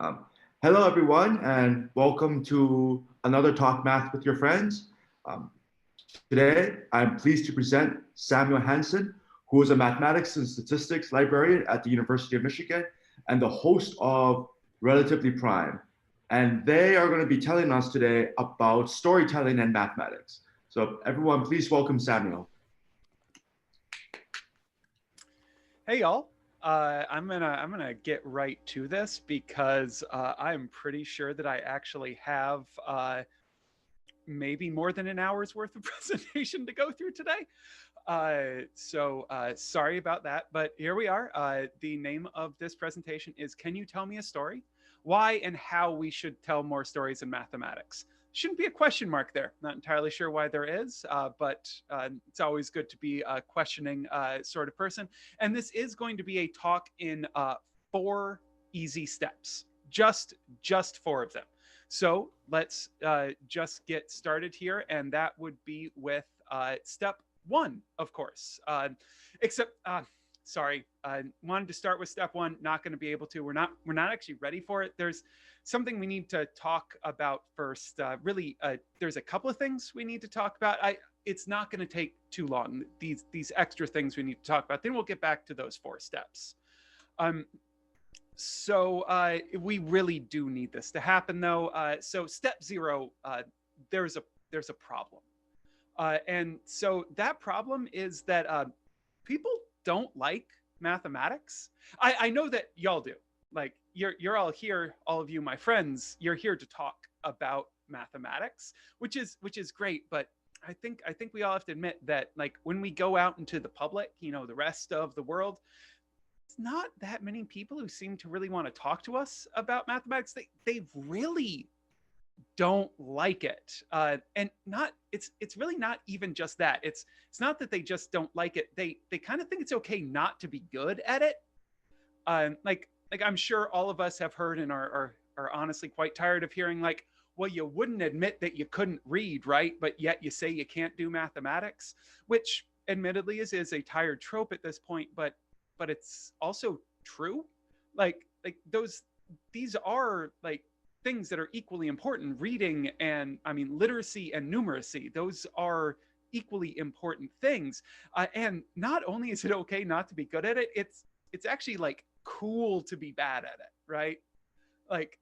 Um, Hello, everyone, and welcome to another Talk Math with your friends. Today, I'm pleased to present Samuel Hansen, who is a mathematics and statistics librarian at the University of Michigan and the host of Relatively Prime. And they are going to be telling us today about storytelling and mathematics. So, everyone, please welcome Samuel. Hey y'all. I'm gonna get right to this because I'm pretty sure that I actually have maybe more than an hour's worth of presentation to go through today. Sorry about that, but here we are. The name of this presentation is "Can you tell me a story? Why and how we should tell more stories in mathematics." Shouldn't be a question mark there. Not entirely sure why there is, but it's always good to be a questioning sort of person. And this is going to be a talk in 4 easy steps, just 4 of them. So let's just get started here, and that would be with step 1, of course. Sorry, wanted to start with step 1. Not going to be able to. We're not actually ready for it. There's something we need to talk about first. There's a couple of things we need to talk about. It's not going to take too long. These extra things we need to talk about. Then we'll get back to those 4 steps. We really do need this to happen, though. So step 0, there's a problem. And so that problem is that people don't like mathematics. I know that y'all do. Like you're all here, all of you, my friends. You're here to talk about mathematics, which is great. But I think we all have to admit that, like, when we go out into the public, the rest of the world, it's not that many people who seem to really want to talk to us about mathematics. They really don't like it, and not it's really not even just that. It's not that they just don't like it. They kind of think it's okay not to be good at it. Like I'm sure all of us have heard and are honestly quite tired of hearing, like, well, you wouldn't admit that you couldn't read, right? But yet you say you can't do mathematics, which admittedly is a tired trope at this point, but it's also true. Those these are like things that are equally important. Reading and literacy and numeracy, those are equally important things. And not only is it okay not to be good at it, it's actually like cool to be bad at it, right? Like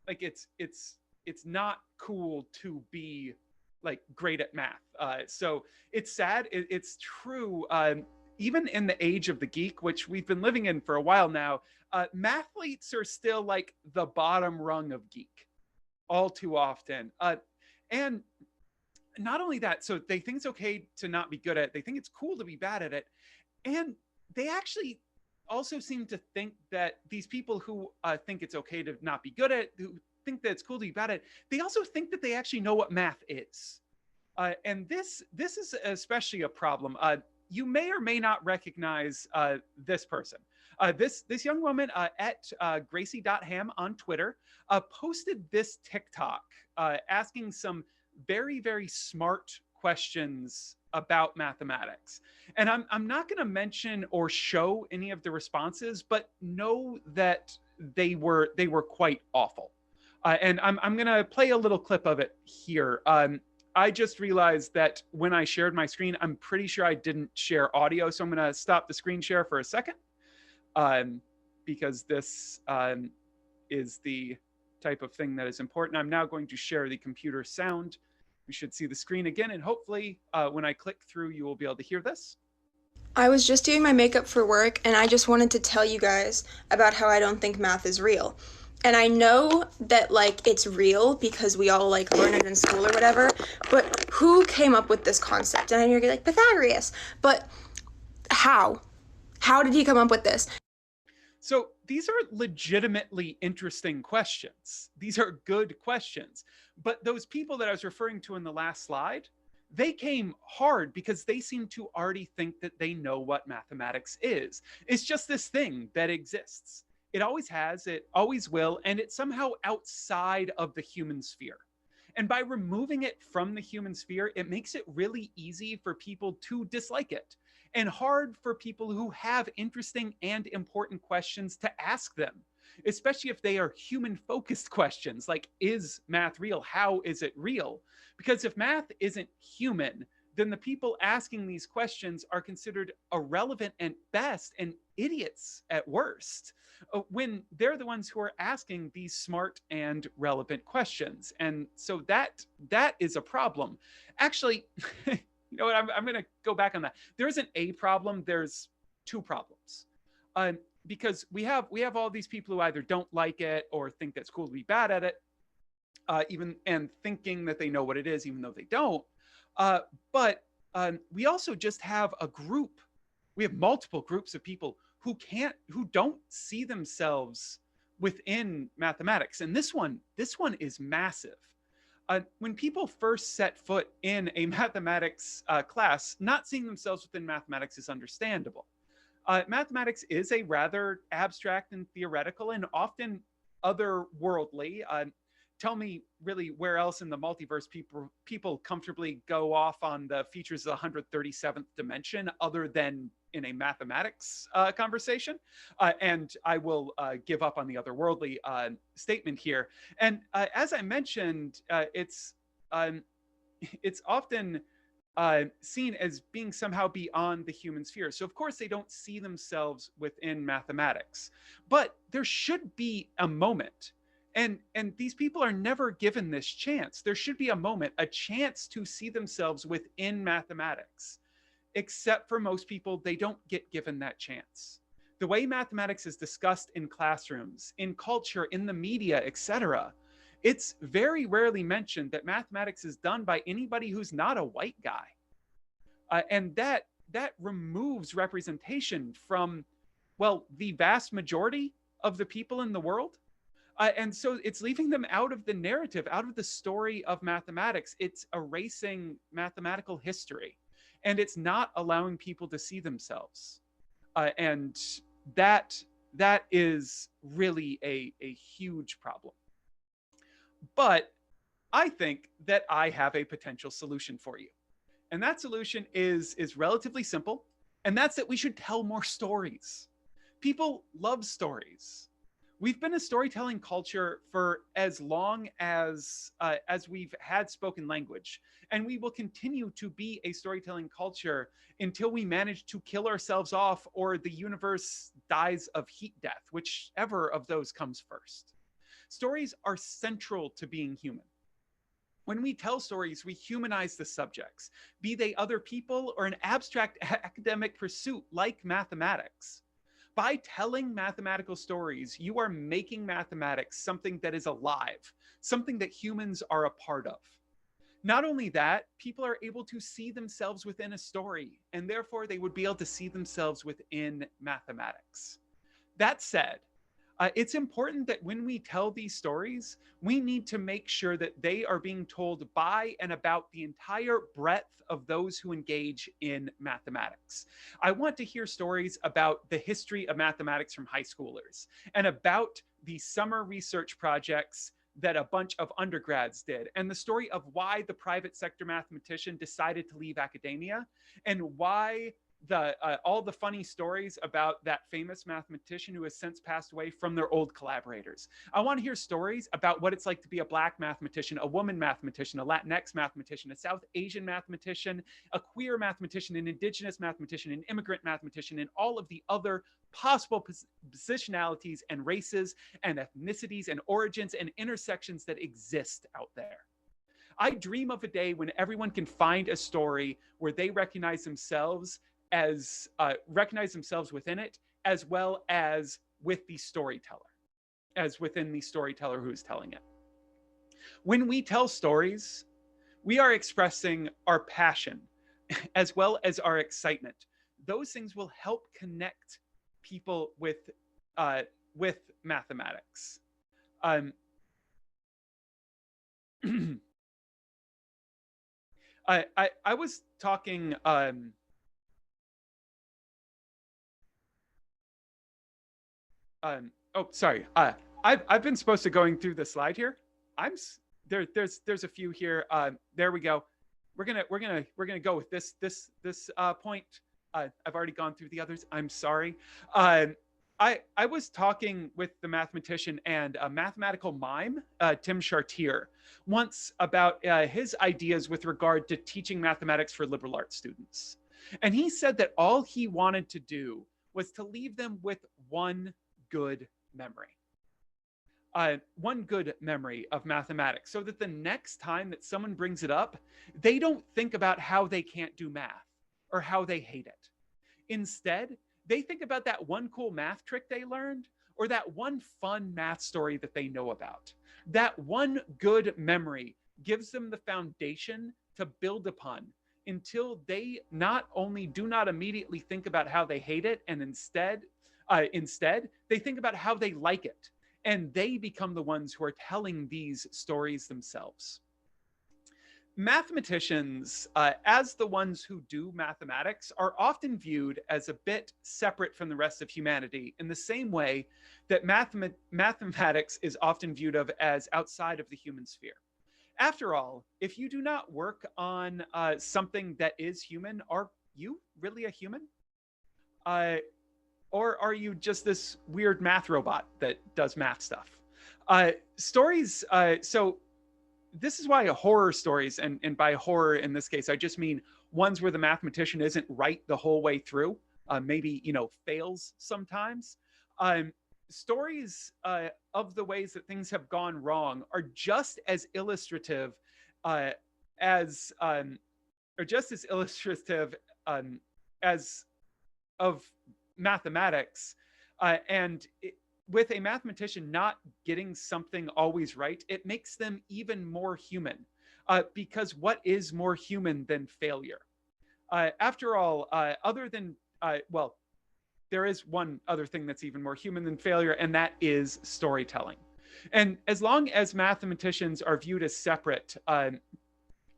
it's not cool to be like great at math. So it's sad. It's true. Even in the age of the geek, which we've been living in for a while now, mathletes are still like the bottom rung of geek all too often. And not only that, so they think it's okay to not be good at it. They think it's cool to be bad at it. And they actually also seem to think that these people who think it's okay to not be good at it, who think that it's cool to be bad at it, they also think that they actually know what math is. And this is especially a problem. You may or may not recognize this person. This young woman at Gracie.ham on Twitter posted this TikTok asking some very, very smart questions about mathematics. And I'm not going to mention or show any of the responses, but know that they were quite awful. And I'm going to play a little clip of it here. I just realized that when I shared my screen, I'm pretty sure I didn't share audio. So I'm going to stop the screen share for a second, because this is the type of thing that is important. I'm now going to share the computer sound. You should see the screen again, and hopefully when I click through, you will be able to hear this. I was just doing my makeup for work, and I just wanted to tell you guys about how I don't think math is real. And I know that, like, it's real because we all, like, learn it in school or whatever, but who came up with this concept? And you're like, Pythagoras. But how? How did he come up with this? So these are legitimately interesting questions. These are good questions. But those people that I was referring to in the last slide, they came hard because they seem to already think that they know what mathematics is. It's just this thing that exists. It always has, it always will, and it's somehow outside of the human sphere. And by removing it from the human sphere, it makes it really easy for people to dislike it and hard for people who have interesting and important questions to ask them. especially if they are human focused questions like, is math real? How is it real? Because if math isn't human, then the people asking these questions are considered irrelevant at best and idiots at worst, when they're the ones who are asking these smart and relevant questions. And so that is a problem. Actually, you know what? I'm going to go back on that. There isn't a problem. There's two problems. Because we have all these people who either don't like it or think that's cool to be bad at it, even and thinking that they know what it is, even though they don't. But we also just have a group. We have multiple groups of people who don't see themselves within mathematics, and this one is massive. When people first set foot in a mathematics class, not seeing themselves within mathematics is understandable. Mathematics is a rather abstract and theoretical and often otherworldly. Tell me really where else in the multiverse people comfortably go off on the features of the 137th dimension other than in a mathematics conversation. And I will give up on the otherworldly statement here. And as I mentioned, it's often seen as being somehow beyond the human sphere. So of course they don't see themselves within mathematics, but there should be a moment. And these people are never given this chance. There should be a moment, a chance to see themselves within mathematics. Except for most people, they don't get given that chance. The way mathematics is discussed in classrooms, in culture, in the media, etc., it's very rarely mentioned that mathematics is done by anybody who's not a white guy. And that removes representation from, well, the vast majority of the people in the world. And so it's leaving them out of the narrative, out of the story of mathematics. It's erasing mathematical history, and it's not allowing people to see themselves. And that is really a huge problem. But I think that I have a potential solution for you. And that solution is relatively simple. And that's that we should tell more stories. People love stories. We've been a storytelling culture for as long as we've had spoken language, and we will continue to be a storytelling culture until we manage to kill ourselves off or the universe dies of heat death, whichever of those comes first. Stories are central to being human. When we tell stories, we humanize the subjects, be they other people or an abstract academic pursuit like mathematics. By telling mathematical stories, you are making mathematics something that is alive, something that humans are a part of. Not only that, people are able to see themselves within a story, and therefore they would be able to see themselves within mathematics. That said, it's important that when we tell these stories, we need to make sure that they are being told by and about the entire breadth of those who engage in mathematics. I want to hear stories about the history of mathematics from high schoolers and about the summer research projects that a bunch of undergrads did, and the story of why the private sector mathematician decided to leave academia, and why all the funny stories about that famous mathematician who has since passed away from their old collaborators. I want to hear stories about what it's like to be a Black mathematician, a woman mathematician, a Latinx mathematician, a South Asian mathematician, a queer mathematician, an indigenous mathematician, an immigrant mathematician, and all of the other possible positionalities and races and ethnicities and origins and intersections that exist out there. I dream of a day when everyone can find a story where they recognize themselves within it, as well as with the storyteller, as within the storyteller who's telling it. When we tell stories, we are expressing our passion as well as our excitement. Those things will help connect people with mathematics. I was talking. Sorry. I've been supposed to going through the slide here. There's a few here. There we go. We're gonna go with this point. I've already gone through the others. I'm sorry. I was talking with the mathematician and a mathematical mime, Tim Chartier, once about his ideas with regard to teaching mathematics for liberal arts students. And he said that all he wanted to do was to leave them with one good memory. One good memory of mathematics, so that the next time that someone brings it up, they don't think about how they can't do math or how they hate it. Instead, they think about that one cool math trick they learned, or that one fun math story that they know about. That one good memory gives them the foundation to build upon until they not only do not immediately think about how they hate it, and instead they think about how they like it. And they become the ones who are telling these stories themselves. Mathematicians, as the ones who do mathematics, are often viewed as a bit separate from the rest of humanity, in the same way that mathematics is often viewed of as outside of the human sphere. After all, if you do not work on something that is human, are you really a human? Or are you just this weird math robot that does math stuff? Stories, so this is why horror stories, and by horror in this case, I just mean ones where the mathematician isn't right the whole way through, maybe, fails sometimes. Stories of the ways that things have gone wrong are just as illustrative as of mathematics. With a mathematician not getting something always right, it makes them even more human. Because what is more human than failure? After all, there is one other thing that's even more human than failure, and that is storytelling. And as long as mathematicians are viewed as separate,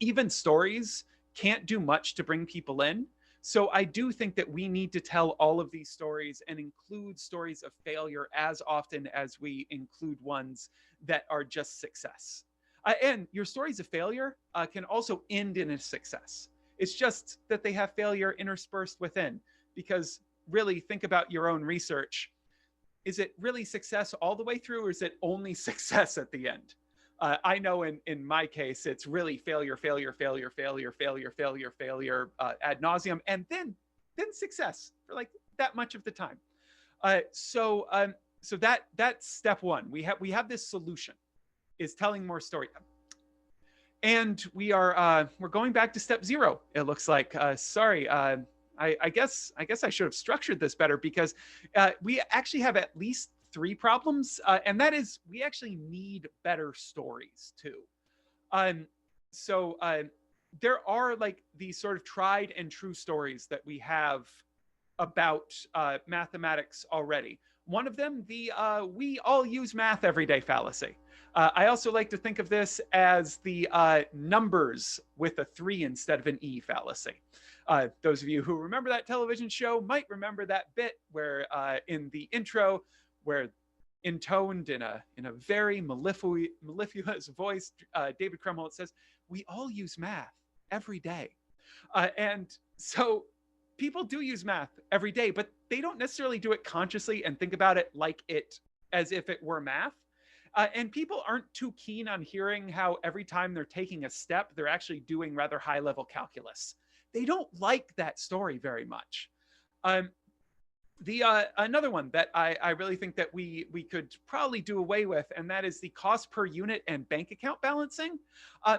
even stories can't do much to bring people in. So I do think that we need to tell all of these stories and include stories of failure as often as we include ones that are just success. And your stories of failure can also end in a success. It's just that they have failure interspersed within, because really think about your own research. Is it really success all the way through, or is it only success at the end? I know in my case, it's really failure ad nauseum, and then success for like that much of the time. So that's step one. We have this solution, is telling more story. And we're going back to step zero. It looks like. Sorry. I guess I should have structured this better, because we actually have at least 3 problems, and that is, we actually need better stories too. There are like these sort of tried and true stories that we have about mathematics already. One of them, the we all use math every day fallacy. I also like to think of this as the numbers with a 3 instead of an E fallacy. Those of you who remember that television show might remember that bit where in the intro, where intoned in a very mellifluous voice, David Krumholtz says, "We all use math every day." And so people do use math every day, but they don't necessarily do it consciously and think about it as if it were math. And people aren't too keen on hearing how every time they're taking a step, they're actually doing rather high-level calculus. They don't like that story very much. Another one that I really think that we could probably do away with, and that is the cost per unit and bank account balancing.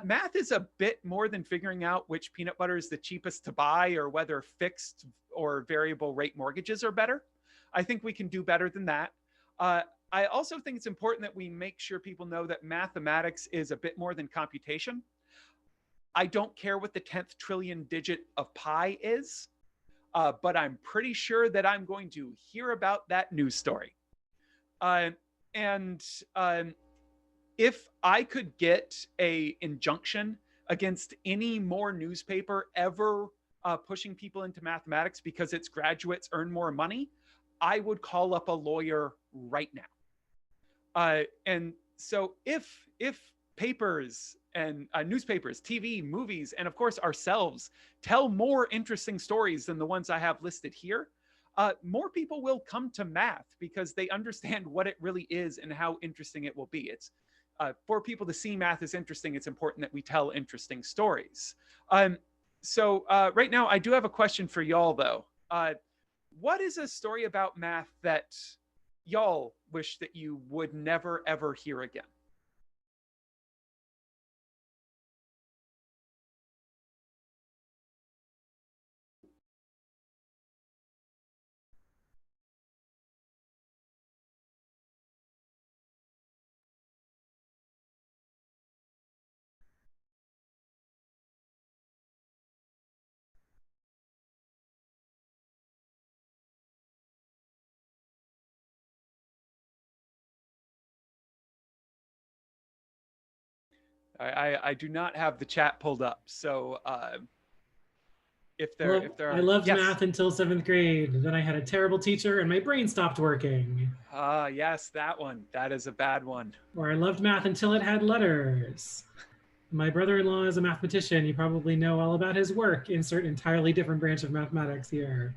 Math is a bit more than figuring out which peanut butter is the cheapest to buy, or whether fixed or variable rate mortgages are better. I think we can do better than that. I also think it's important that we make sure people know that mathematics is a bit more than computation. I don't care what the 10th trillion digit of pi is. But I'm pretty sure that I'm going to hear about that news story. If I could get an injunction against any more newspaper ever pushing people into mathematics because its graduates earn more money, I would call up a lawyer right now. And so if papers and newspapers, TV, movies, and of course ourselves tell more interesting stories than the ones I have listed here, more people will come to math because they understand what it really is and how interesting it will be. It's for people to see math as interesting, it's important that we tell interesting stories. So right now, I do have a question for y'all, though. What is a story about math that y'all wish that you would never, ever hear again? I do not have the chat pulled up, so if there I are, loved yes. math until 7th grade. Then I had a terrible teacher and my brain stopped working. Yes, that one. That is a bad one. Or I loved math until it had letters. My brother-in-law is a mathematician. You probably know all about his work. Insert entirely different branch of mathematics here.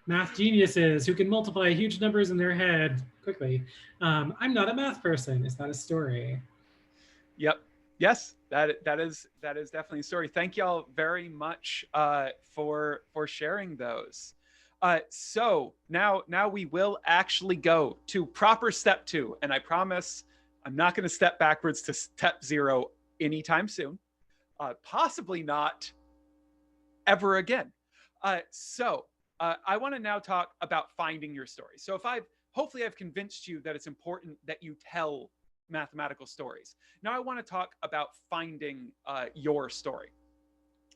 Math geniuses who can multiply huge numbers in their head quickly. I'm not a math person. Is that a story? Yep. Yes, that is definitely a story. Thank y'all very much for sharing those. So now we will actually go to proper step 2, and I promise I'm not going to step backwards to step 0 anytime soon. Possibly not ever again. So I want to now talk about finding your story. So hopefully I've convinced you that it's important that you tell mathematical stories. Now I want to talk about finding your story.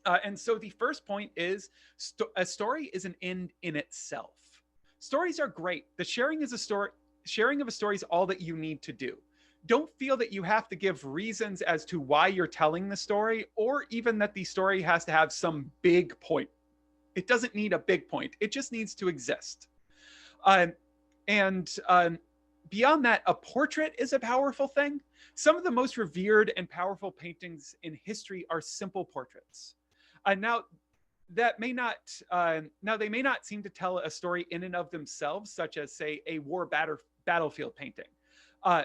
And so the first point is a story is an end in itself. Stories are great. The sharing of a story is all that you need to do. Don't feel that you have to give reasons as to why you're telling the story, or even that the story has to have some big point. It doesn't need a big point. It just needs to exist. And beyond that, a portrait is a powerful thing. Some of the most revered and powerful paintings in history are simple portraits. Now, they may not seem to tell a story in and of themselves, such as, say, a war battlefield painting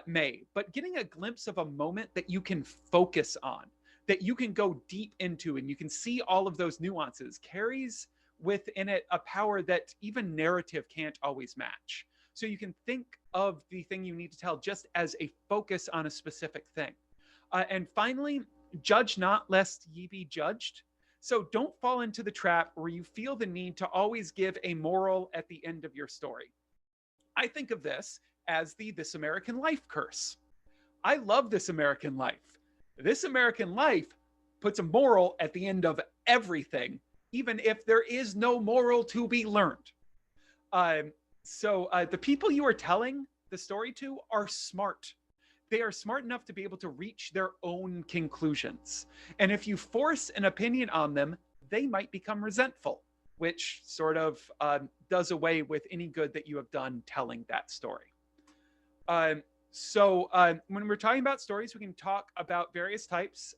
may, but getting a glimpse of a moment that you can focus on, that you can go deep into, and you can see all of those nuances, carries within it a power that even narrative can't always match. So you can think of the thing you need to tell just as a focus on a specific thing. And finally, judge not lest ye be judged. So don't fall into the trap where you feel the need to always give a moral at the end of your story. I think of this as the This American Life curse. I love This American Life. This American Life puts a moral at the end of everything, even if there is no moral to be learned. So the people you are telling the story to are smart. They are smart enough to be able to reach their own conclusions. And if you force an opinion on them, they might become resentful, which sort of does away with any good that you have done telling that story. So when we're talking about stories, we can talk about various types.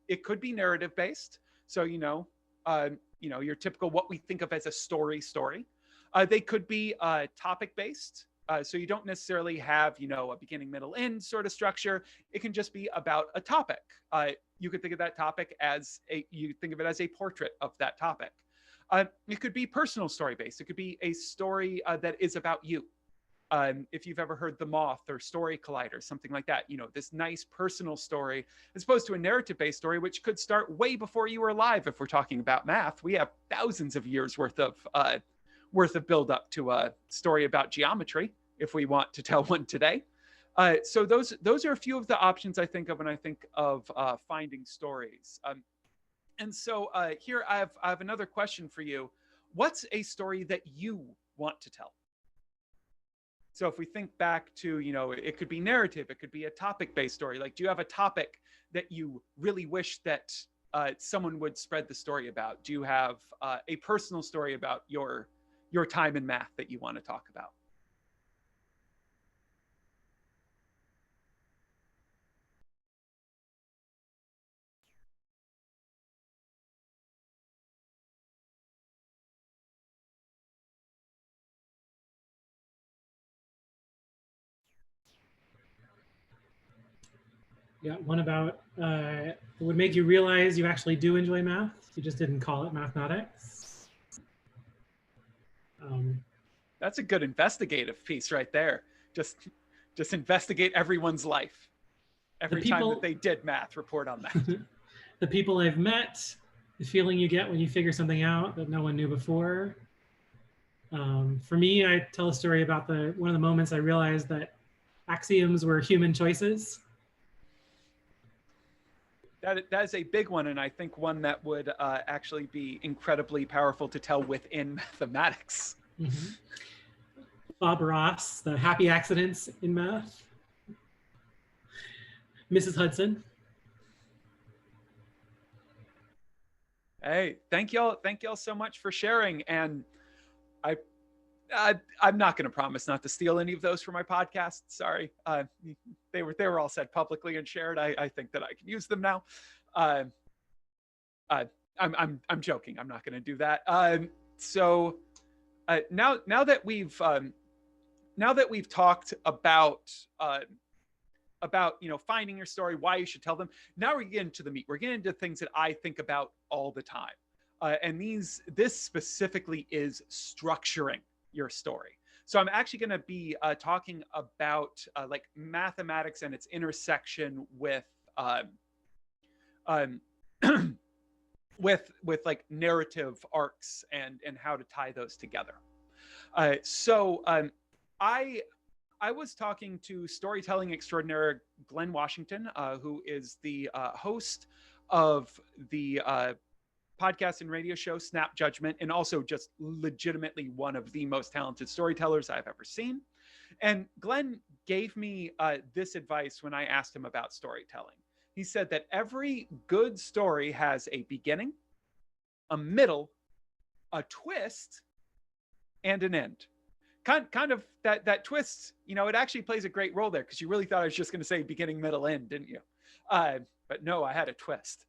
It could be narrative based. So, your typical what we think of as a story. They could be topic based. So you don't necessarily have, a beginning, middle, end sort of structure. It can just be about a topic. You could think of that topic as you think of it as a portrait of that topic. It could be personal story based. It could be a story that is about you. If you've ever heard The Moth or Story Collider, something like that, this nice personal story, as opposed to a narrative-based story, which could start way before you were alive. If we're talking about math, we have thousands of years worth of build up to a story about geometry, if we want to tell one today. So those are a few of the options I think of when I think of finding stories. And so here I have another question for you. What's a story that you want to tell? So if we think back to, it could be narrative, it could be a topic-based story. Like, do you have a topic that you really wish that someone would spread the story about? Do you have a personal story about your time in math that you want to talk about? Yeah, one about it would make you realize you actually do enjoy math. You just didn't call it mathematics. That's a good investigative piece right there. Just investigate everyone's life. Every time that they did math, report on that. The people I've met, the feeling you get when you figure something out that no one knew before. For me, I tell a story about one of the moments I realized that axioms were human choices. That is a big one, and I think one that would actually be incredibly powerful to tell within mathematics. Mm-hmm. Bob Ross, the happy accidents in math. Mrs. Hudson. Hey, thank y'all so much for sharing. And I'm not going to promise not to steal any of those for my podcast. Sorry, they were all said publicly and shared. I think that I can use them now. I'm joking. I'm not going to do that. So now that we've talked about finding your story, why you should tell them. Now we're getting to the meat. We're getting into things that I think about all the time, and this specifically is structuring your story. So I'm actually going to be talking about like mathematics and its intersection with with like narrative arcs and how to tie those together. I was talking to storytelling extraordinaire Glenn Washington, who is the host of the podcast and radio show Snap Judgment, and also just legitimately one of the most talented storytellers I've ever seen. And Glenn gave me this advice when I asked him about storytelling. He said that every good story has a beginning, a middle, a twist, and an end. Kind of that twist, it actually plays a great role there, because you really thought I was just going to say beginning, middle, end, didn't you? But no, I had a twist.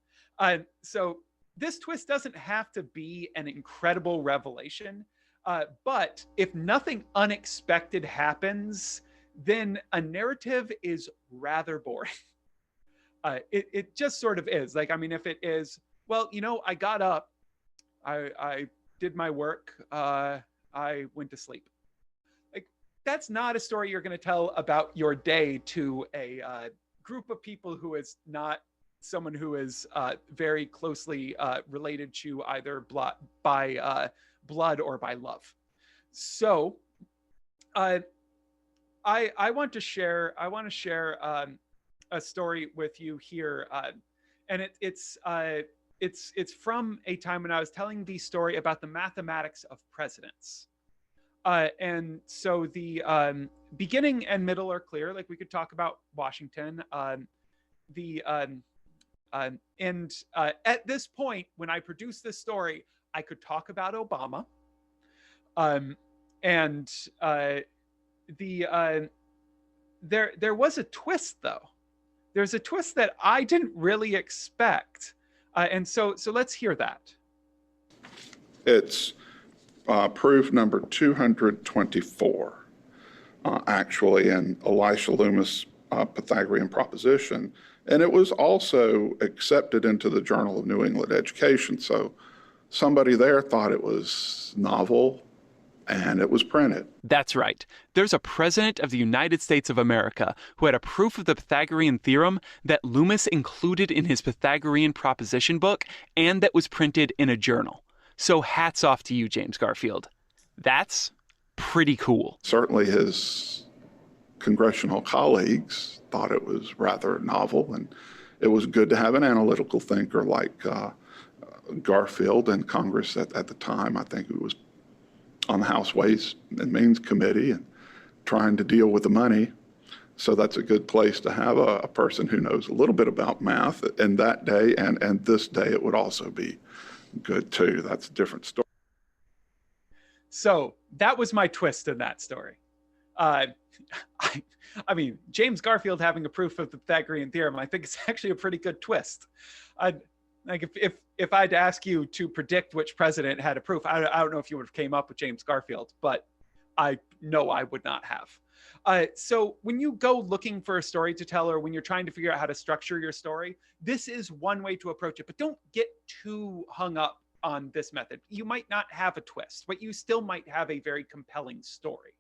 So this twist doesn't have to be an incredible revelation, but if nothing unexpected happens, then a narrative is rather boring. It just sort of is. Like, I mean, if it is, well, I got up, I did my work, I went to sleep. That's not a story you're going to tell about your day to a group of people who is not someone who is very closely related to either by blood or by love. So I want to share a story with you here, and it's from a time when I was telling the story about the mathematics of presidents. And so the beginning and middle are clear. Like, we could talk about Washington. And at this point, when I produced this story, I could talk about Obama. There was a twist, though. There's a twist that I didn't really expect. And so let's hear that. It's proof number 224, actually, in Elisha Loomis' Pythagorean proposition. And it was also accepted into the Journal of New England Education. So somebody there thought it was novel, and it was printed. That's right. There's a president of the United States of America who had a proof of the Pythagorean theorem that Loomis included in his Pythagorean proposition book, and that was printed in a journal. So hats off to you, James Garfield. That's pretty cool. Certainly his congressional colleagues thought it was rather novel, and it was good to have an analytical thinker like Garfield in Congress at the time. I think it was on the House Ways and Means Committee and trying to deal with the money. So that's a good place to have a person who knows a little bit about math in that day, and this day it would also be good too. That's a different story. So that was my twist in that story. I mean, James Garfield having a proof of the Pythagorean theorem, I think it's actually a pretty good twist. Like if I had to ask you to predict which president had a proof, I don't know if you would have came up with James Garfield, but I know I would not have. So when you go looking for a story to tell, or when you're trying to figure out how to structure your story, this is one way to approach it. But don't get too hung up on this method. You might not have a twist, but you still might have a very compelling story.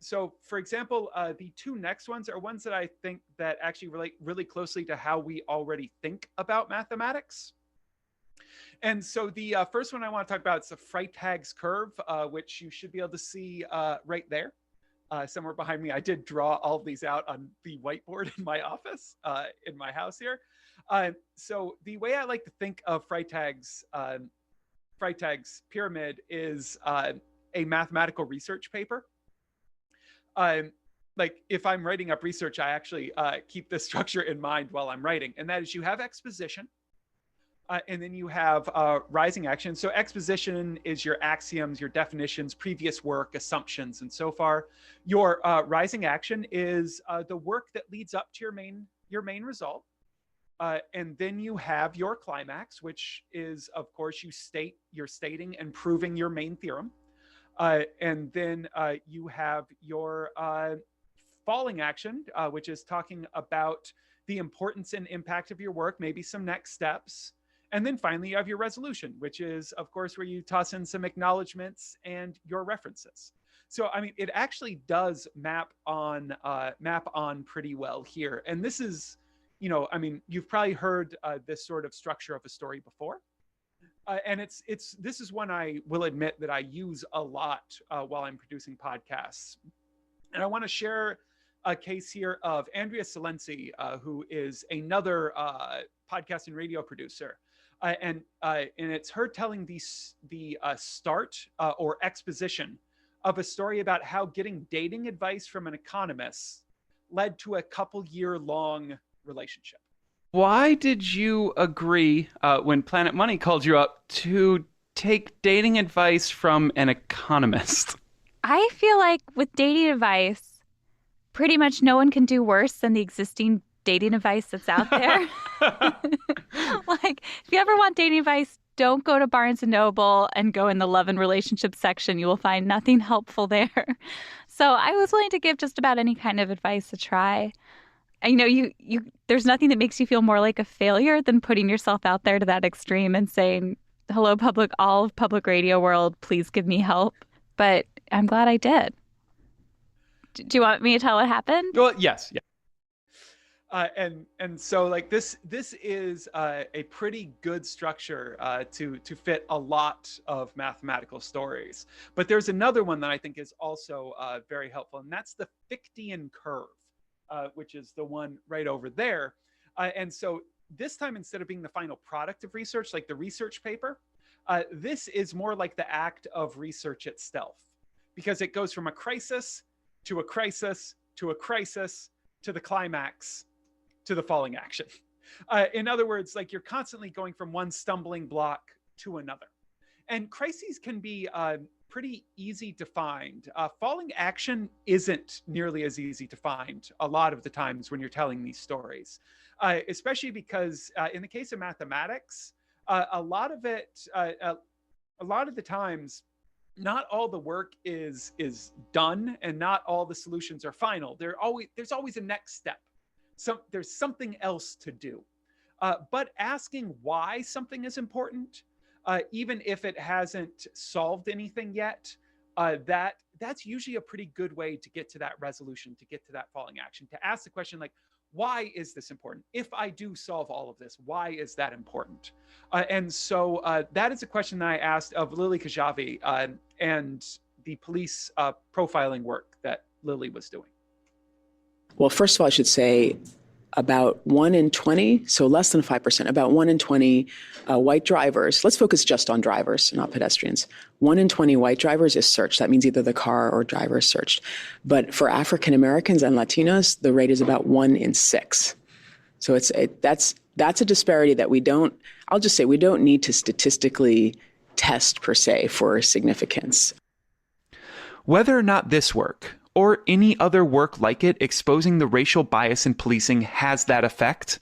So for example, the two next ones are ones that I think that actually relate really closely to how we already think about mathematics. And so the first one I want to talk about is the Friedtag's curve, which you should be able to see right there. Somewhere behind me. I did draw all of these out on the whiteboard in my office, in my house here. So the way I like to think of Friedtag's pyramid is a mathematical research paper. Like if I'm writing up research, I actually keep this structure in mind while I'm writing. And that is, you have exposition, and then you have rising action. So exposition is your axioms, your definitions, previous work, assumptions, and so far. Your rising action is the work that leads up to your main result. And then you have your climax, which is, of course, you're stating and proving your main theorem. And then you have your falling action, which is talking about the importance and impact of your work, maybe some next steps. And then finally, you have your resolution, which is, of course, where you toss in some acknowledgments and your references. So, I mean, it actually does map on pretty well here. And this is, I mean, you've probably heard this sort of structure of a story before. And this is one I will admit that I use a lot while I'm producing podcasts. And I want to share a case here of Andrea Silenzi, who is another podcast and radio producer. And it's her telling the start or exposition of a story about how getting dating advice from an economist led to a couple-year-long relationship. Why did you agree when Planet Money called you up to take dating advice from an economist? I feel like with dating advice, pretty much no one can do worse than the existing dating advice that's out there. Like, if you ever want dating advice, don't go to Barnes & Noble and go in the love and relationship section. You will find nothing helpful there. So I was willing to give just about any kind of advice a try. And, you there's nothing that makes you feel more like a failure than putting yourself out there to that extreme and saying, hello, all of public radio world, please give me help. But I'm glad I did. Do you want me to tell what happened? Well, yes. Yeah. And so like this is a pretty good structure to fit a lot of mathematical stories. But there's another one that I think is also very helpful, and that's the Fichtean curve, which is the one right over there. And so this time, instead of being the final product of research, like the research paper, this is more like the act of research itself, because it goes from a crisis to a crisis to a crisis to the climax to the falling action. In other words, like you're constantly going from one stumbling block to another. And crises can be pretty easy to find. Falling action isn't nearly as easy to find a lot of the times when you're telling these stories, especially because in the case of mathematics, a lot of the times, not all the work is done and not all the solutions are final. There's always a next step. There's something else to do. But asking why something is important, even if it hasn't solved anything yet, that's usually a pretty good way to get to that resolution, to get to that falling action, to ask the question like, why is this important? If I do solve all of this, why is that important? And so that is a question that I asked of Lily Kajavi and the police profiling work that Lily was doing. Well, first of all, I should say about 1 in 20, so less than 5%, about 1 in 20 white drivers, let's focus just on drivers, not pedestrians. 1 in 20 white drivers is searched. That means either the car or driver is searched. But for African Americans and Latinos, the rate is about 1 in 6. So that's a disparity that I'll just say we don't need to statistically test per se for significance. Whether or not this work, or any other work like it exposing the racial bias in policing has that effect,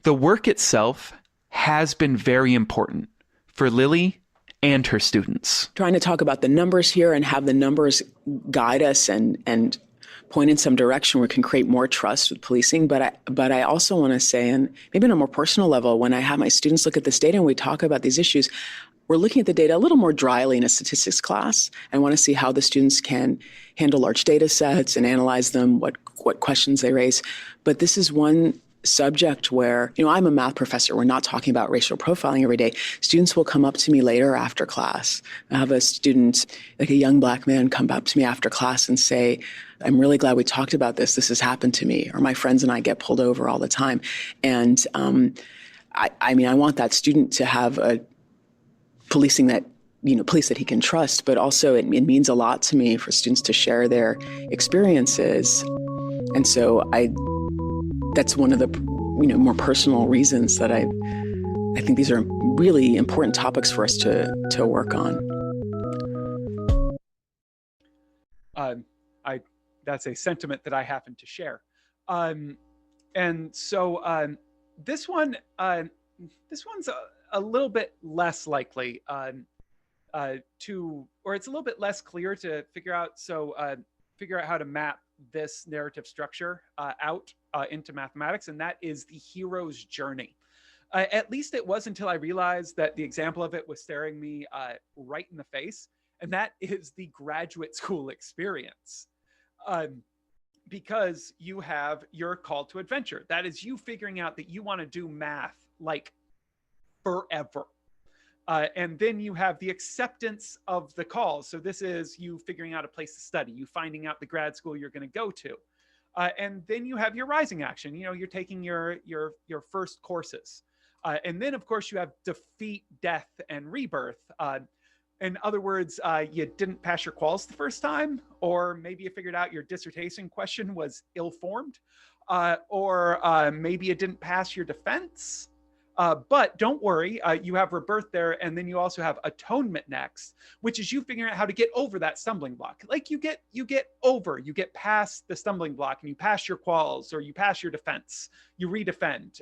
the work itself has been very important for Lily and her students. Trying to talk about the numbers here and have the numbers guide us and point in some direction where we can create more trust with policing. But I also want to say, and maybe on a more personal level, when I have my students look at this data and we talk about these issues, we're looking at the data a little more dryly in a statistics class. I want to see how the students can handle large data sets and analyze them, what questions they raise. But this is one subject where, I'm a math professor. We're not talking about racial profiling every day. Students will come up to me later after class. I have a student, like a young Black man, come up to me after class and say, I'm really glad we talked about this. This has happened to me. Or my friends and I get pulled over all the time. And I want that student to have a policing that, police that he can trust, but also it means a lot to me for students to share their experiences. And so that's one of the, more personal reasons that I think these are really important topics for us to work on. That's a sentiment that I happen to share. And so this one's a little bit less likely or it's a little bit less clear to figure out. So figure out how to map this narrative structure out into mathematics, and that is the hero's journey. At least it was until I realized that the example of it was staring me right in the face, and that is the graduate school experience. Because you have your call to adventure. That is you figuring out that you want to do math like forever. And then you have the acceptance of the call. So this is you figuring out a place to study, you finding out the grad school you're going to go to. And then you have your rising action. You're taking your first courses. And then, of course, you have defeat, death, and rebirth. In other words, you didn't pass your quals the first time, or maybe you figured out your dissertation question was ill-formed, or maybe you didn't pass your defense. But don't worry, you have rebirth there, and then you also have atonement next, which is you figuring out how to get over that stumbling block. Like you get past the stumbling block, and you pass your quals, or you pass your defense, you redefend.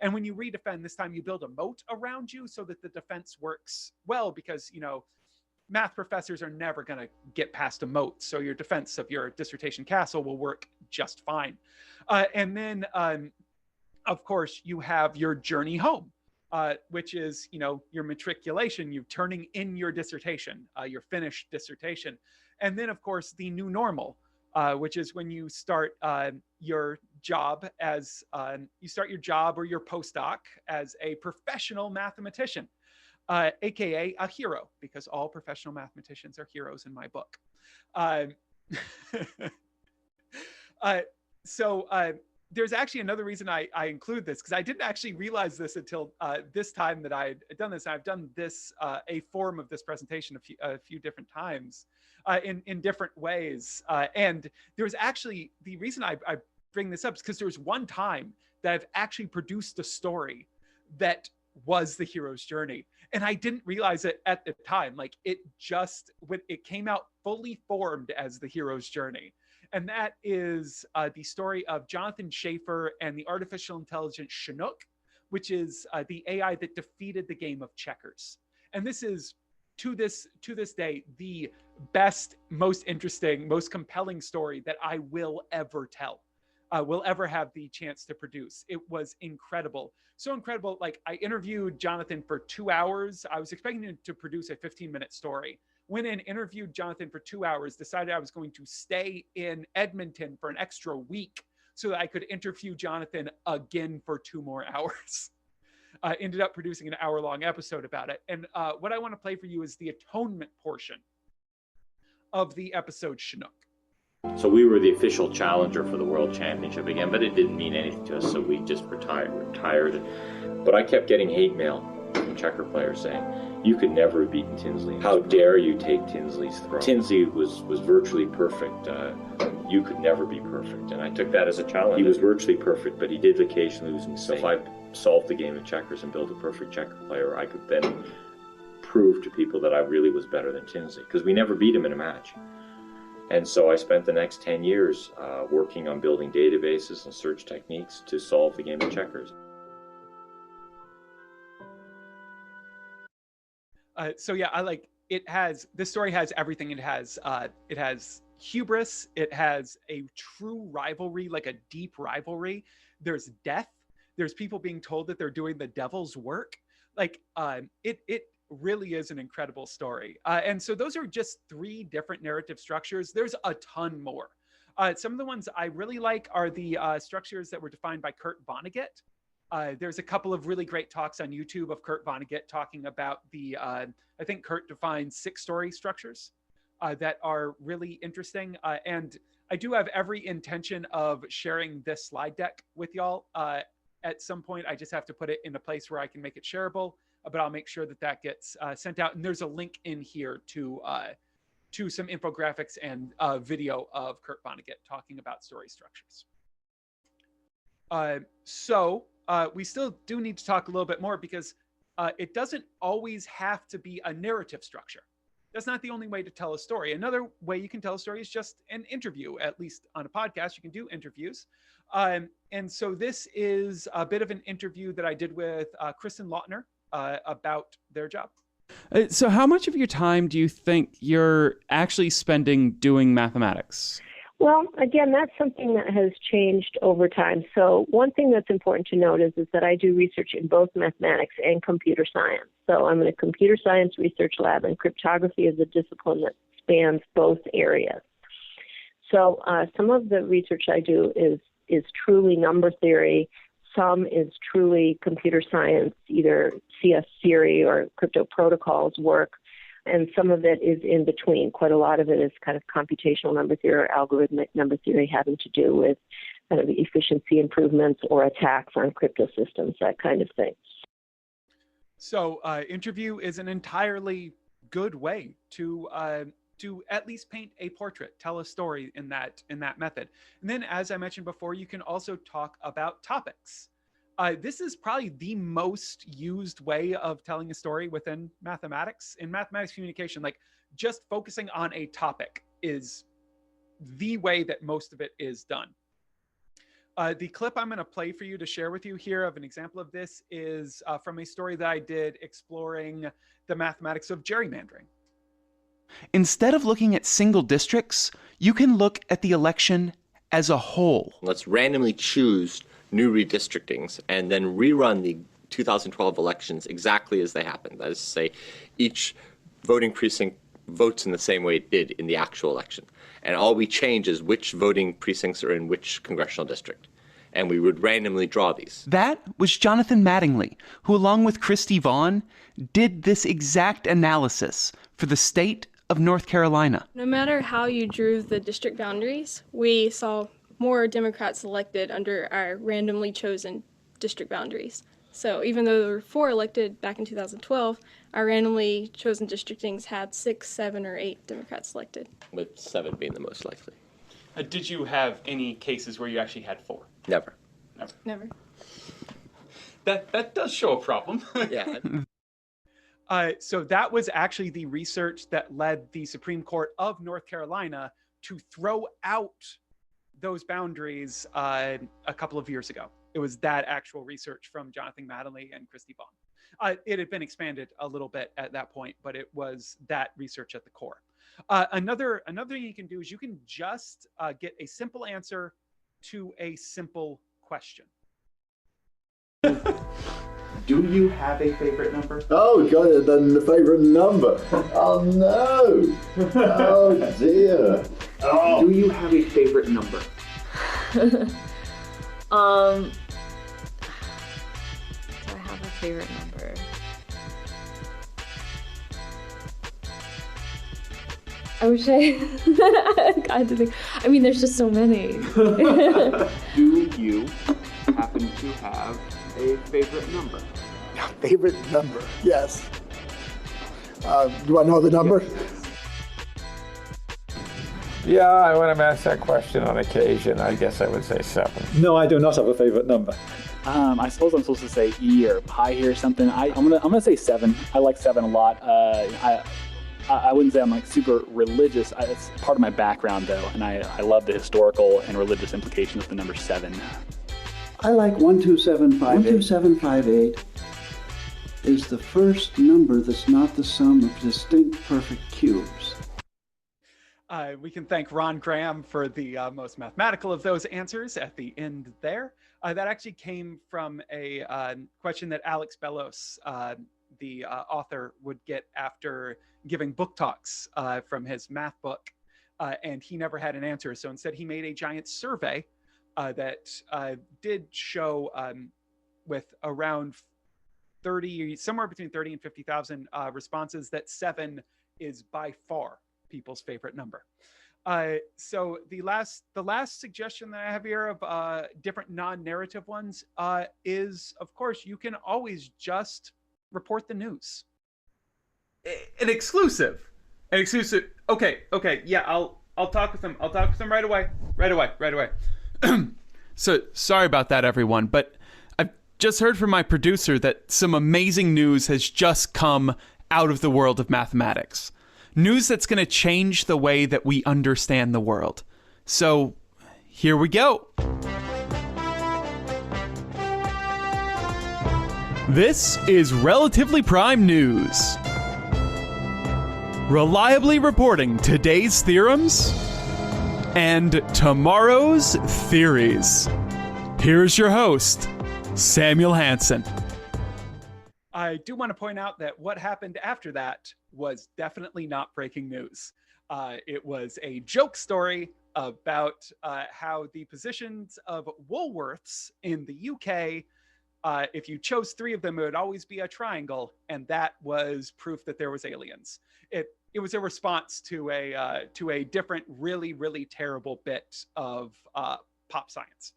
And when you redefend, this time you build a moat around you so that the defense works well, because, math professors are never going to get past a moat. So your defense of your dissertation castle will work just fine. And then, of course, you have your journey home, which is, your matriculation, you turning in your dissertation, your finished dissertation. And then, of course, the new normal, which is when you start your job as or your postdoc as a professional mathematician, aka a hero, because all professional mathematicians are heroes in my book. So there's actually another reason I include this, because I didn't actually realize this until this time that I had done this. I've done this, a form of this presentation a few different times in different ways. And there's actually, the reason I bring this up is because there was one time that I've actually produced a story that was the hero's journey. And I didn't realize it at the time. Like it came out fully formed as the hero's journey. And that is the story of Jonathan Schaefer and the artificial intelligence Chinook, which is the AI that defeated the game of checkers. And this is, to this day, the best, most interesting, most compelling story that I will ever tell, will ever have the chance to produce. It was incredible. So incredible. Like I interviewed Jonathan for 2 hours. I was expecting him to produce a 15-minute story. Went in, interviewed Jonathan for 2 hours, decided I was going to stay in Edmonton for an extra week so that I could interview Jonathan again for 2 more hours. Ended up producing an hour-long episode about it. And what I want to play for you is the atonement portion of the episode Chinook. So we were the official challenger for the World Championship again, but it didn't mean anything to us, so we just retired. But I kept getting hate mail from checker players saying, you could never have beaten Tinsley. How dare you take Tinsley's throw? Tinsley was virtually perfect. You could never be perfect. And I took that as a challenge. He was virtually perfect, but he did occasionally lose mistakes. So if I solved the game of checkers and built a perfect checker player, I could then prove to people that I really was better than Tinsley, because we never beat him in a match. And so I spent the next 10 years working on building databases and search techniques to solve the game of checkers. So yeah, this story has everything. It has hubris. It has a true rivalry, like a deep rivalry. There's death. There's people being told that they're doing the devil's work. Like it really is an incredible story. And so those are just 3 different narrative structures. There's a ton more. Some of the ones I really like are the structures that were defined by Kurt Vonnegut. There's a couple of really great talks on YouTube of Kurt Vonnegut talking about I think Kurt defines 6 story structures that are really interesting. And I do have every intention of sharing this slide deck with y'all. At some point, I just have to put it in a place where I can make it shareable, but I'll make sure that gets sent out. And there's a link in here to some infographics and video of Kurt Vonnegut talking about story structures. So we still do need to talk a little bit more because it doesn't always have to be a narrative structure. That's not the only way to tell a story. Another way you can tell a story is just an interview. At least on a podcast, you can do interviews. And so this is a bit of an interview that I did with Kristen Lautner about their job. So how much of your time do you think you're actually spending doing mathematics? Well, again, that's something that has changed over time. So one thing that's important to note is that I do research in both mathematics and computer science. So I'm in a computer science research lab, and cryptography is a discipline that spans both areas. So some of the research I do is truly number theory. Some is truly computer science, either CS theory or crypto protocols work. And some of it is in between. Quite a lot of it is kind of computational number theory or algorithmic number theory having to do with kind of the efficiency improvements or attacks on crypto systems, that kind of thing. So interview is an entirely good way to at least paint a portrait, tell a story in that method. And then, as I mentioned before, you can also talk about topics. This is probably the most used way of telling a story within mathematics. In mathematics communication, like just focusing on a topic is the way that most of it is done. The clip I'm going to play for you to share with you here of an example of this is from a story that I did exploring the mathematics of gerrymandering. Instead of looking at single districts, you can look at the election as a whole. Let's randomly choose new redistrictings and then rerun the 2012 elections exactly as they happened. That is to say, each voting precinct votes in the same way it did in the actual election. And all we change is which voting precincts are in which congressional district. And we would randomly draw these. That was Jonathan Mattingly, who along with Christy Vaughn did this exact analysis for the state of North Carolina. No matter how you drew the district boundaries, we saw more Democrats elected under our randomly chosen district boundaries. So even though there were 4 elected back in 2012, our randomly chosen districtings had 6, 7, or 8 Democrats elected. With 7 being the most likely. Did you have any cases where you actually had 4? Never. Never. That does show a problem. Yeah. So that was actually the research that led the Supreme Court of North Carolina to throw out those boundaries a couple of years ago. It was that actual research from Jonathan Mattingly and Christy Vaughn. It had been expanded a little bit at that point, but it was that research at the core. Another thing you can do is you can just get a simple answer to a simple question. Do you have a favorite number? Oh, got it, then the favorite number. Oh no! Oh dear. Oh. Do you have a favorite number? Do I have a favorite number? I wish I God, to think. I mean, there's just so many. Do you happen to have a favorite number? Favorite number? Yes. Do I know the number? Yeah, when I'm asked that question on occasion, I guess I would say 7. No, I do not have a favorite number. I suppose I'm supposed to say E or pi here or something. I'm gonna say 7. I like 7 a lot. I wouldn't say I'm like super religious. It's part of my background though, and I love the historical and religious implications of the number 7. I like 12758. is the first number that's not the sum of distinct perfect cubes. We can thank Ron Graham for the most mathematical of those answers at the end there. That actually came from a question that Alex Bellos, the author, would get after giving book talks from his math book, and he never had an answer. So instead, he made a giant survey that did show with around 30, somewhere between 30 and 50,000 responses, that 7 is by far people's favorite number. So the last suggestion that I have here of different non-narrative ones is, of course, you can always just report the news. An exclusive. Okay. Yeah, I'll talk with them. I'll talk with them right away. So sorry about that, everyone, but I've just heard from my producer that some amazing news has just come out of the world of mathematics. News that's going to change the way that we understand the world. So, here we go. This is Relatively Prime News. Reliably reporting today's theorems and tomorrow's theories. Here's your host, Samuel Hansen. I do want to point out that what happened after that was definitely not breaking news. It was a joke story about how the positions of Woolworths in the UK, if you chose 3 of them, it would always be a triangle, and that was proof that there was aliens. It was a response to a different, really, really terrible bit of pop science.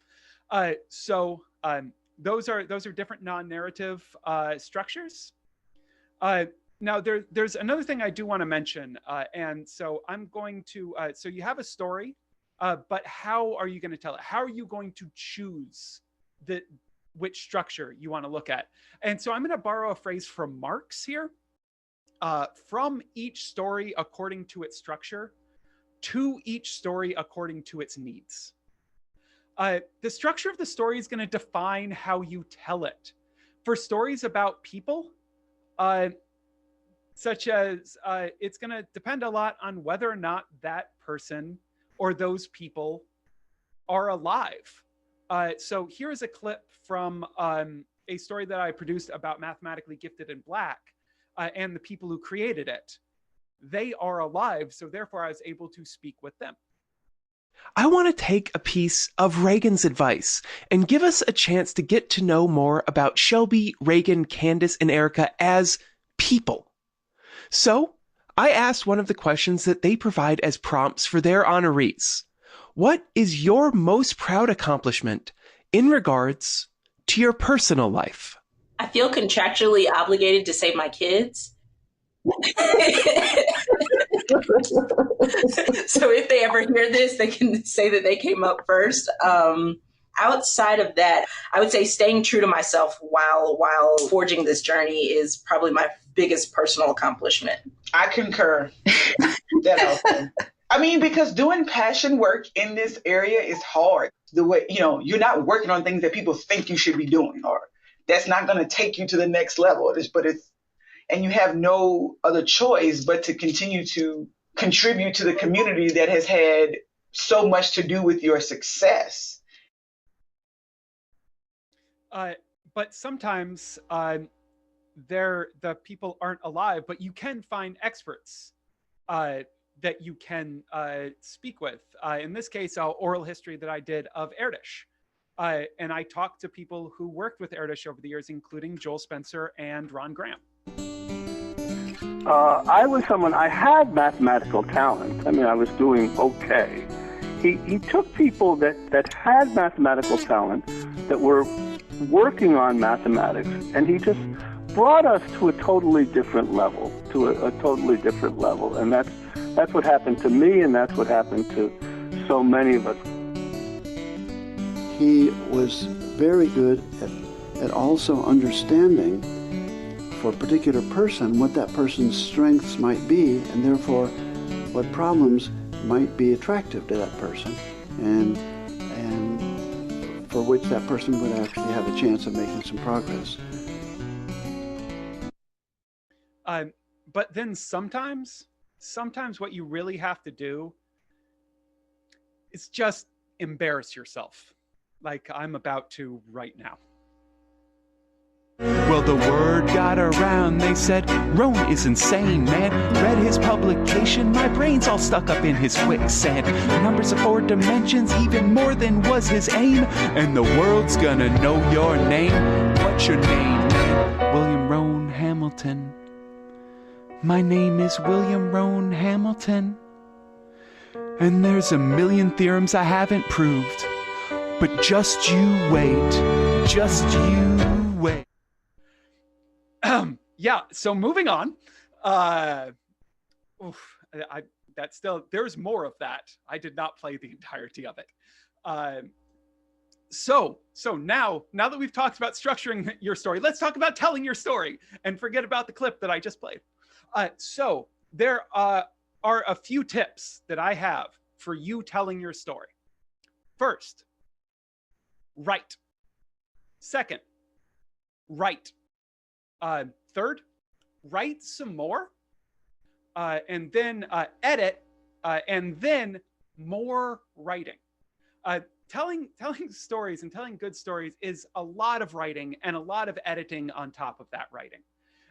Those are different non-narrative structures. Now there's another thing I do want to mention, and so I'm going to. So you have a story, but how are you going to tell it? How are you going to choose which structure you want to look at? And so I'm going to borrow a phrase from Marx here. From each story according to its structure, to each story according to its needs. The structure of the story is going to define how you tell it. For stories about people, such as it's going to depend a lot on whether or not that person or those people are alive. So here's a clip from a story that I produced about Mathematically Gifted and Black and the people who created it. They are alive, so therefore I was able to speak with them. I want to take a piece of Reagan's advice and give us a chance to get to know more about Shelby, Reagan, Candace, and Erica as people. So, I asked one of the questions that they provide as prompts for their honorees. What is your most proud accomplishment in regards to your personal life? I feel contractually obligated to save my kids. So if they ever hear this, they can say that they came up first. Outside of that, I would say staying true to myself while forging this journey is probably my biggest personal accomplishment. I concur. That also. I mean, because doing passion work in this area is hard. The way, you're not working on things that people think you should be doing, or that's not going to take you to the next level. And you have no other choice but to continue to contribute to the community that has had so much to do with your success. But sometimes the people aren't alive, but you can find experts that you can speak with. In this case, oral history that I did of Erdős. And I talked to people who worked with Erdős over the years, including Joel Spencer and Ron Graham. I had mathematical talent. I mean, I was doing okay. He took people that had mathematical talent, that were working on mathematics, and he just brought us to a totally different level, And that's what happened to me, and that's what happened to so many of us. He was very good at also understanding for a particular person what that person's strengths might be, and therefore what problems might be attractive to that person, and for which that person would actually have a chance of making some progress. But then sometimes what you really have to do is just embarrass yourself, like I'm about to right now. Well, the word got around, they said, Roan is insane, man. Read his publication, my brain's all stuck up in his quicksand. Numbers of 4 dimensions, even more than was his aim. And the world's gonna know your name. What's your name, man? William Roan Hamilton. My name is William Roan Hamilton. And there's a million theorems I haven't proved. But just you wait, just you wait. Yeah, so moving on. There's more of that. I did not play the entirety of it. So now that we've talked about structuring your story, let's talk about telling your story and forget about the clip that I just played. So there are a few tips that I have for you telling your story. First, write. Second, write. Third, write some more, and then edit, and then more writing. Telling stories and telling good stories is a lot of writing and a lot of editing on top of that writing.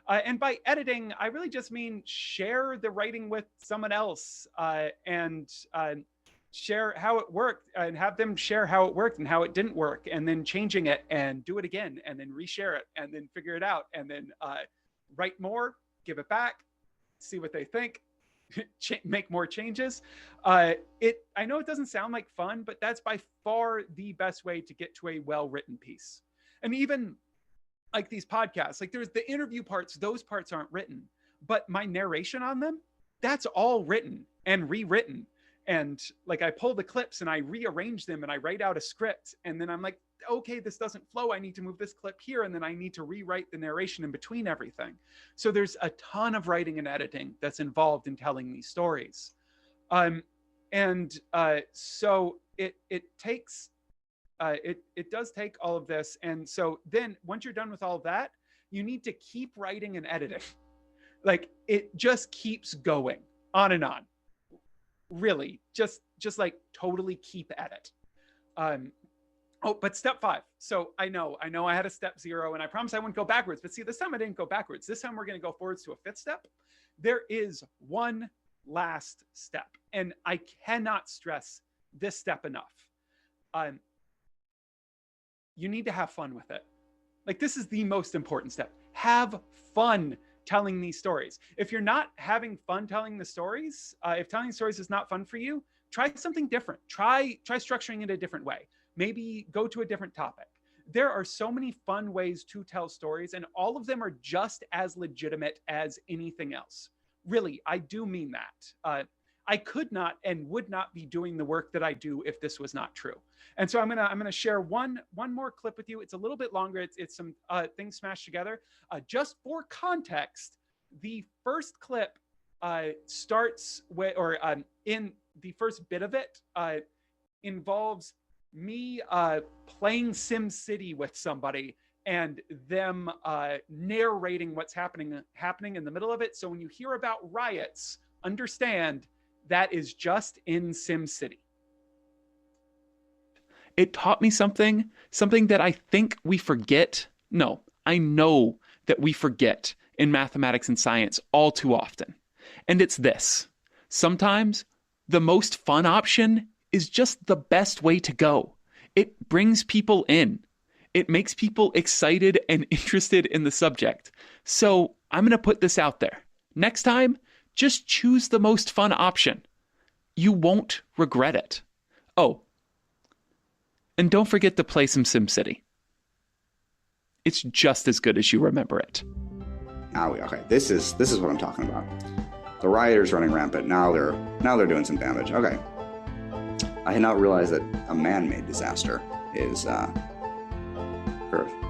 And by editing, I really just mean share the writing with someone else and share how it worked and have them share how it worked and how it didn't work, and then changing it and do it again and then reshare it and then figure it out and then write more, give it back, see what they think, make more changes. I know it doesn't sound like fun, but that's by far the best way to get to a well-written piece. And even like these podcasts, like there's the interview parts, those parts aren't written, but my narration on them, that's all written and rewritten. And like I pull the clips and I rearrange them and I write out a script, and then I'm like, okay, this doesn't flow. I need to move this clip here. And then I need to rewrite the narration in between everything. So there's a ton of writing and editing that's involved in telling these stories. So it takes, it does take all of this. And so then once you're done with all of that, you need to keep writing and editing. Like it just keeps going on and on. Really, just like totally keep at it. But step 5. So I know I had a step 0 and I promised I wouldn't go backwards, but see, this time I didn't go backwards. This time we're going to go forwards to a 5th step. There is one last step, and I cannot stress this step enough. You need to have fun with it. Like this is the most important step. Have fun telling these stories. If you're not having fun telling the stories, if telling stories is not fun for you, try something different. Try structuring it a different way. Maybe go to a different topic. There are so many fun ways to tell stories, and all of them are just as legitimate as anything else. Really, I do mean that. I could not and would not be doing the work that I do if this was not true. And so I'm gonna share one more clip with you. It's a little bit longer. It's some things smashed together. Just for context, the first clip starts with, or in the first bit of it, involves me playing Sim City with somebody and them narrating what's happening in the middle of it. So when you hear about riots, understand that is just in Sim City. It taught me something that I think we forget. No, I know that we forget in mathematics and science all too often. And it's this. Sometimes the most fun option is just the best way to go. It brings people in. It makes people excited and interested in the subject. So I'm going to put this out there. Next time, just choose the most fun option. You won't regret it. Oh, and don't forget to play some SimCity. It's just as good as you remember it. Okay, this is what I'm talking about. The rioters running rampant. Now they're doing some damage. Okay. I had not realized that a man-made disaster is, or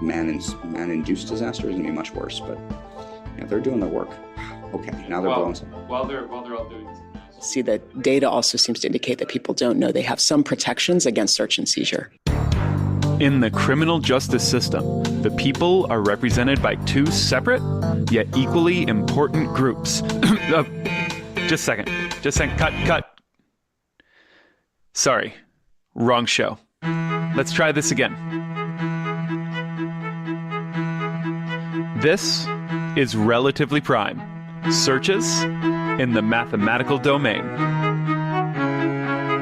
man-induced disaster is gonna be much worse. But yeah, they're doing their work. Okay, now they're blowing some. While they're all doing this. See, that data also seems to indicate that people don't know they have some protections against search and seizure. In the criminal justice system, the people are represented by two separate yet equally important groups. Just a second. Cut. Sorry, wrong show. Let's try this again. This is Relatively Prime, searches in the mathematical domain.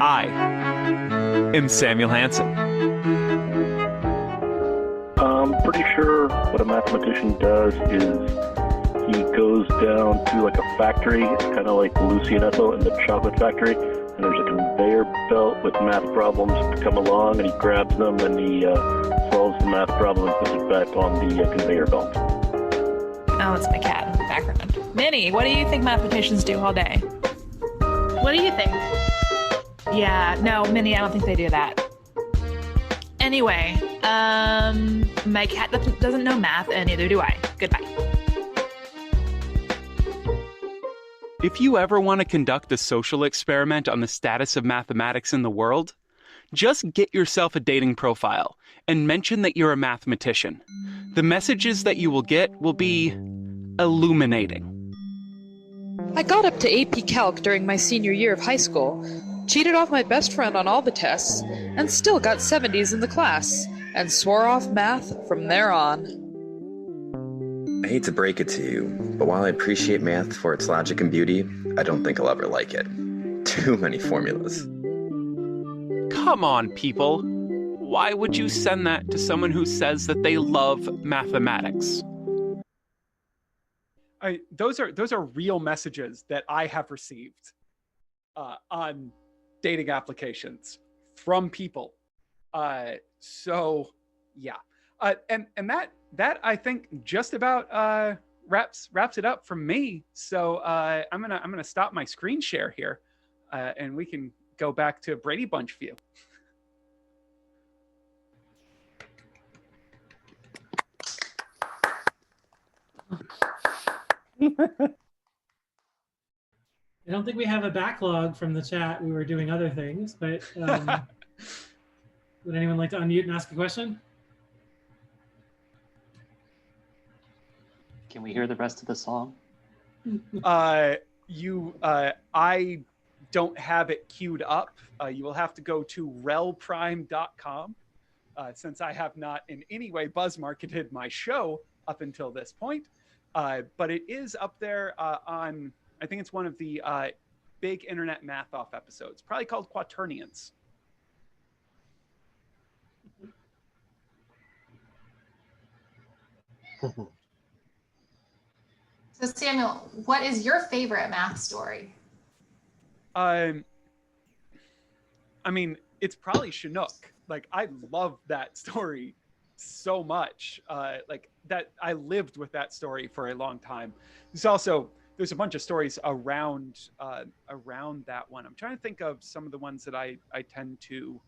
I am Samuel Hansen. I'm pretty sure what a mathematician does is he goes down to like a factory. It's kind of like Lucianetto in the chocolate factory. And there's a conveyor belt with math problems to come along, and he grabs them and he solves the math problem and puts it back on the conveyor belt. Oh, it's my cat in the background. Minnie, what do you think mathematicians do all day? What do you think? Yeah, no, Minnie, I don't think they do that. Anyway, my cat doesn't know math, and neither do I. Goodbye. If you ever want to conduct a social experiment on the status of mathematics in the world, just get yourself a dating profile and mention that you're a mathematician. The messages that you will get will be illuminating. I got up to AP Calc during my senior year of high school, cheated off my best friend on all the tests, and still got 70s in the class, and swore off math from there on. I hate to break it to you, but while I appreciate math for its logic and beauty, I don't think I'll ever like it. Too many formulas. Come on, people. Why would you send that to someone who says that they love mathematics? Those are real messages that I have received on dating applications from people. So yeah, and that I think just about wraps it up from me. So I'm gonna stop my screen share here, and we can go back to Brady Bunch view. I don't think we have a backlog from the chat. We were doing other things, but would anyone like to unmute and ask a question? Can we hear the rest of the song? I don't have it queued up. You will have to go to relprime.com since I have not in any way buzz marketed my show up until this point. But it is up there on, I think it's one of the big internet math off episodes, probably called Quaternions. So Samuel, what is your favorite math story? I mean, it's probably Chinook. Like, I love that story so much. Like that, I lived with that story for a long time. There's a bunch of stories around that one. I'm trying to think of some of the ones that I tend to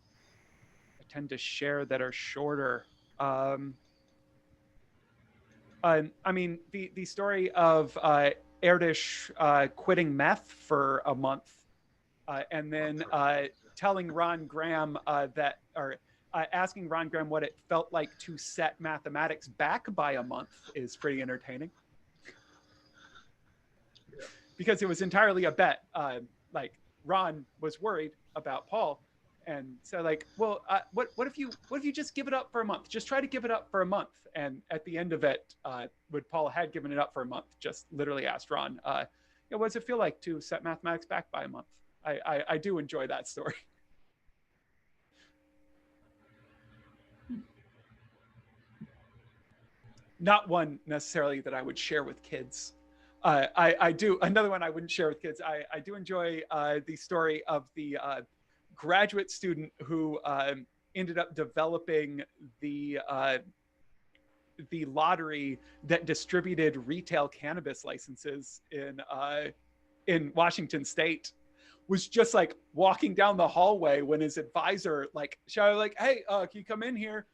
share that are shorter. I mean, the story of Erdős quitting meth for a month, and then telling Ron Graham asking Ron Graham what it felt like to set mathematics back by a month is pretty entertaining. Because it was entirely a bet. Like Ron was worried about Paul, and so like, well, what if you just give it up for a month? Just try to give it up for a month. And at the end of it, when Paul had given it up for a month, just literally asked Ron, what does it feel like to set mathematics back by a month? I do enjoy that story. Not one necessarily that I would share with kids. I do, another one I wouldn't share with kids. I do enjoy the story of the graduate student who ended up developing the lottery that distributed retail cannabis licenses in Washington State. Was just like walking down the hallway when his advisor like shouted like, "Hey, can you come in here?"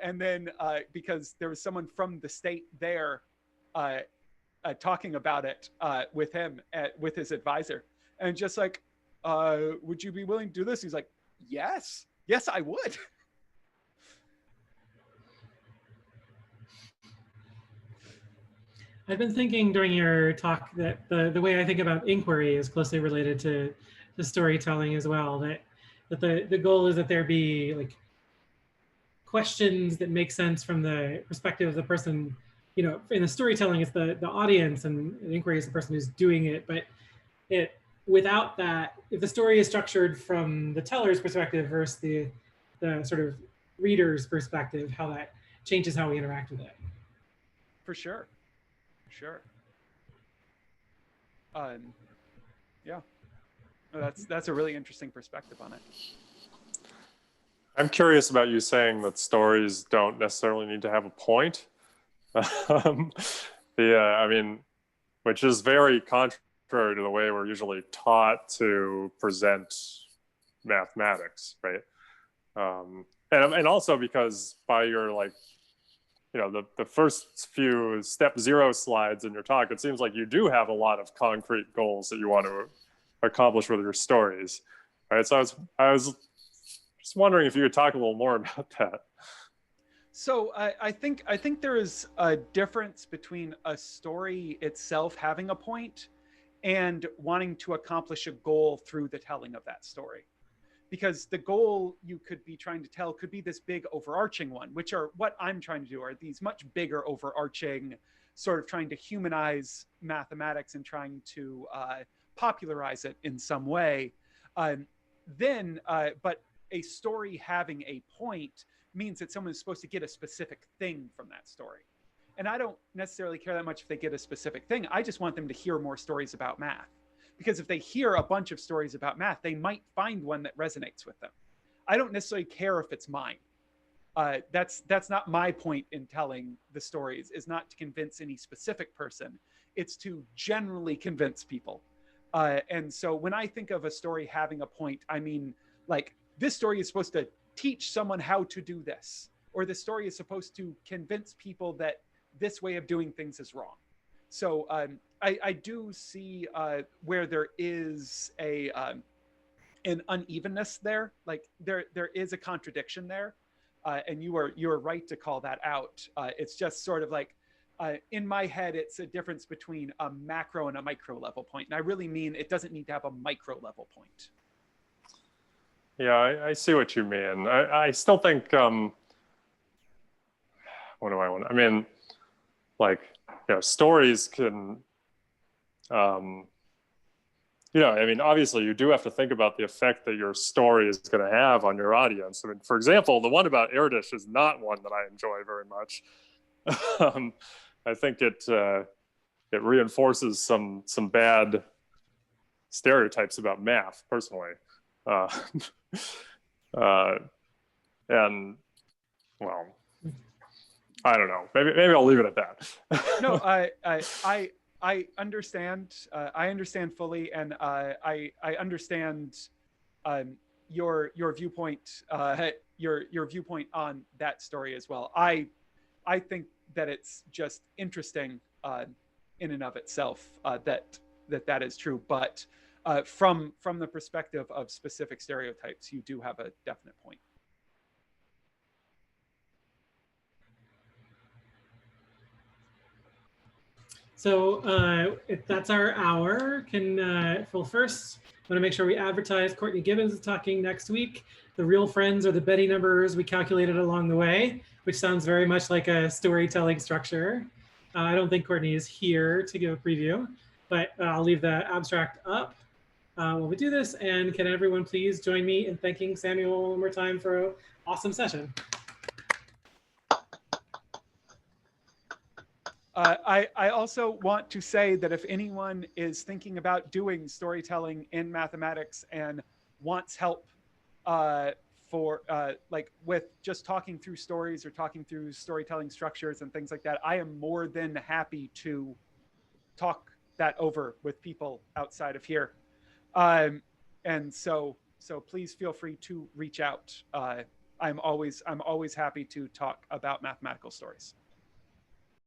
And then because there was someone from the state there talking about it with him, with his advisor, and just like, would you be willing to do this? He's like, yes, I would. I've been thinking during your talk that the way I think about inquiry is closely related to storytelling as well. That the goal is that there be like questions that make sense from the perspective of the person. You know, in the storytelling, it's the audience, and inquiry is the person who's doing it. But without that, if the story is structured from the teller's perspective versus the sort of reader's perspective, how that changes how we interact with it. For sure. Sure. Yeah, that's a really interesting perspective on it. I'm curious about you saying that stories don't necessarily need to have a point. I mean, which is very contrary to the way we're usually taught to present mathematics, right? And also because by your the first few step 0 slides in your talk, it seems like you do have a lot of concrete goals that you want to accomplish with your stories, right? So I was just wondering if you could talk a little more about that. So I think there is a difference between a story itself having a point and wanting to accomplish a goal through the telling of that story. Because the goal you could be trying to tell could be this big overarching one, which are what I'm trying to do, are these much bigger overarching, sort of trying to humanize mathematics and trying to popularize it in some way. But a story having a point means that someone is supposed to get a specific thing from that story. And I don't necessarily care that much if they get a specific thing. I just want them to hear more stories about math. Because if they hear a bunch of stories about math, they might find one that resonates with them. I don't necessarily care if it's mine. That's not my point in telling the stories, is not to convince any specific person. It's to generally convince people. And so when I think of a story having a point, I mean, like, this story is supposed to teach someone how to do this, or this story is supposed to convince people that this way of doing things is wrong. So I do see where there is an unevenness there. Like there is a contradiction there, and you are right to call that out. It's just sort of like in my head, it's a difference between a macro and a micro level point, and I really mean it doesn't need to have a micro level point. Yeah, I see what you mean. I still think what do I want? I mean, like, stories can, I mean, obviously you do have to think about the effect that your story is going to have on your audience. I mean, for example, the one about air dish is not one that I enjoy very much. I think it reinforces some bad stereotypes about math, personally. And well, I don't know. Maybe I'll leave it at that. No, I understand. I understand fully, and I understand your viewpoint. Your viewpoint on that story as well. I think that it's just interesting in and of itself that is true. But from the perspective of specific stereotypes, you do have a definite point. So if that's our hour, well, first, I want to make sure we advertise Courtney Gibbons is talking next week. The real friends are the Betty numbers we calculated along the way, which sounds very much like a storytelling structure. I don't think Courtney is here to give a preview, but I'll leave the abstract up while we do this. And can everyone please join me in thanking Samuel one more time for an awesome session. I also want to say that if anyone is thinking about doing storytelling in mathematics and wants help with just talking through stories or talking through storytelling structures and things like that, I am more than happy to talk that over with people outside of here. And so please feel free to reach out. I'm always happy to talk about mathematical stories.